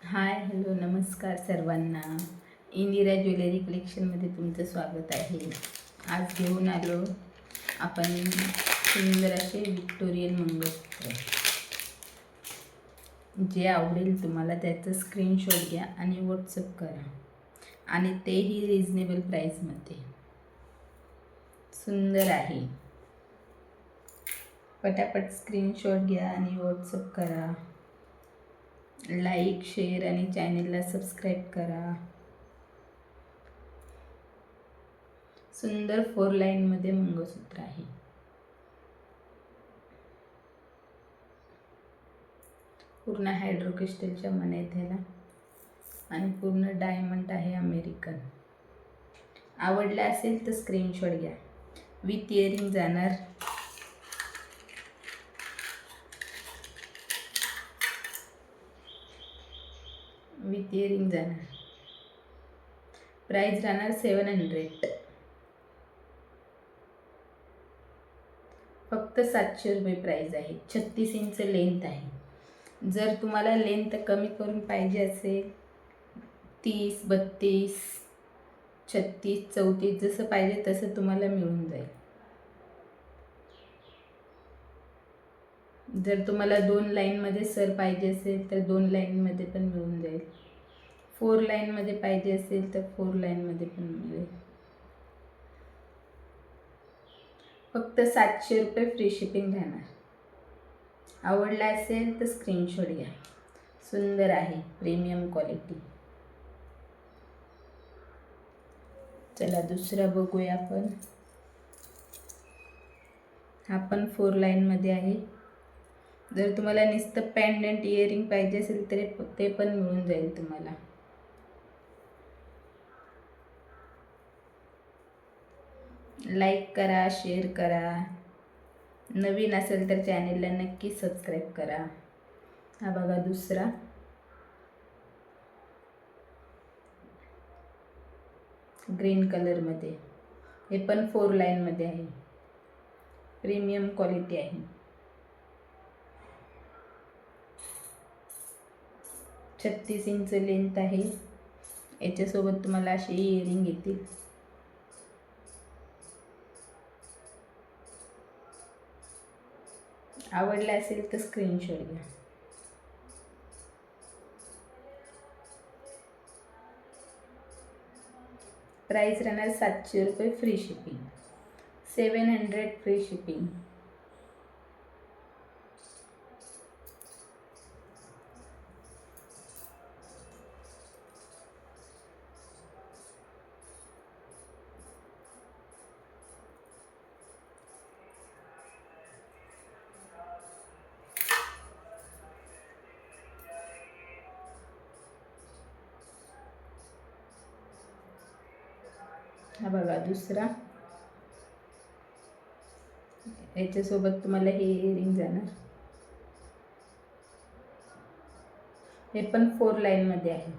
Hi hello नमस्कार सर्वांना. Indira jewellery कलेक्शनमध्ये तुमचं स्वागत आहे. आज घेऊन आलो आपण सुंदर असे व्हिक्टोरियन मंगळसूत्र. जे आवडेल तुम्हाला त्याचं स्क्रीनशॉट घ्या आणि व्हॉट्सअप करा, आणि तेही रिजनेबल प्राईसमध्ये. सुंदर आहे. पटापट स्क्रीनशॉट घ्या आणि व्हॉट्सअप करा. लाईक, शेअर आणि चॅनलला सबस्क्राईब करा. सुंदर 4 लाईनमध्ये मंगळसूत्र आहे. पूर्ण हायड्रो क्रिस्टलच्या मण्या आहेत ह्याला, आणि पूर्ण डायमंड आहे अमेरिकन. आवडला असेल तर स्क्रीनशॉट घ्या. विथ इयरिंग जाणार. विथ इयरिंग जाणार. प्राइस राहणार 700. फक्त 700 रुपये प्राइस आहे. 36 इंच लेंथ आहे. जर तुम्हाला लेंथ कमी करून पाहिजे असेल, 30, 32, 36, 34 जसं पाहिजे तसं तुम्हाला मिळून जाईल. जर तुम्हाला 2 लाईनमध्ये सर पाहिजे असेल तर 2 लाईनमध्ये पण मिळून जाईल. 4 लाईनमध्ये पाहिजे असेल तर 4 लाईनमध्ये पण मिळेल. फक्त 700 रुपये फ्री शिपिंग राहणार. आवडला असेल तर स्क्रीनशॉट घ्या. सुंदर आहे, प्रीमियम क्वालिटी. चला दुसरा बघूया आपण. हा पण 4 लाईनमध्ये आहे. जर तुम्हाला नुसतं पेंडंट इयरिंग पाहिजे असेल तर ते पण मिळून जाईल तुम्हाला. लाईक करा, शेअर करा. नवीन असेल तर चॅनलला नक्की सबस्क्राईब करा. हा बघा दुसरा. ग्रीन कलरमध्ये. हे पण 4 लाईनमध्ये आहे. प्रीमियम क्वालिटी आहे. 36 इंच लेंथ आहे. याच्यासोबत तुम्हाला असे इयरिंग येतील. आवडला असेल तर स्क्रीनशॉट घ्या. प्राइस राहणार 700 रुपये फ्री शिपिंग. 700 free shipping. हा बघा दुसरा. याच्यासोबत तुम्हाला हे इयरिंग जाणार. हे पण 4 लाईनमध्ये आहे.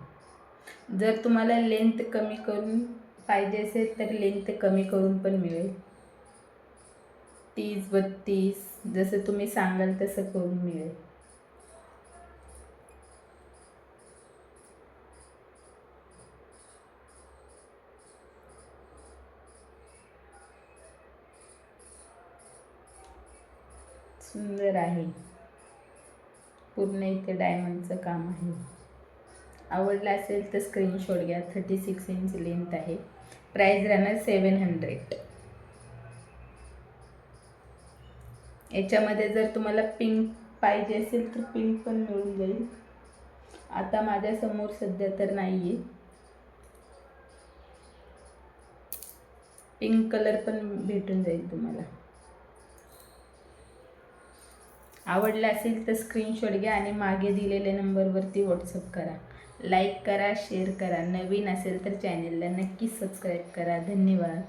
जर तुम्हाला लेंथ कमी करून पाहिजे असेल तर लेंथ कमी करून पण मिळेल. 30, 32 जसं तुम्ही सांगाल तसं करून मिळेल. सुंदर आहे. पूर्ण इथे डायमंडचं काम आहे. आवडला असेल तर स्क्रीनशॉट घ्या. 36 इंच लेंथ आहे. प्राइस राहणार 700. याच्यामध्ये जर तुम्हाला पिंक पाहिजे असेल तर पिंक पण मिळून जाईल. आता माझ्यासमोर सध्या तर नाही आहे. पिंक कलर पण भेटून जाईल तुम्हाला. आवडला असेल तर स्क्रीनशॉट घ्या आणि मागे दिलेल्या नंबरवरती व्हॉट्सअप करा. लाईक करा, शेअर करा. नवीन असेल तर चॅनलला नक्की सबस्क्राईब करा. धन्यवाद.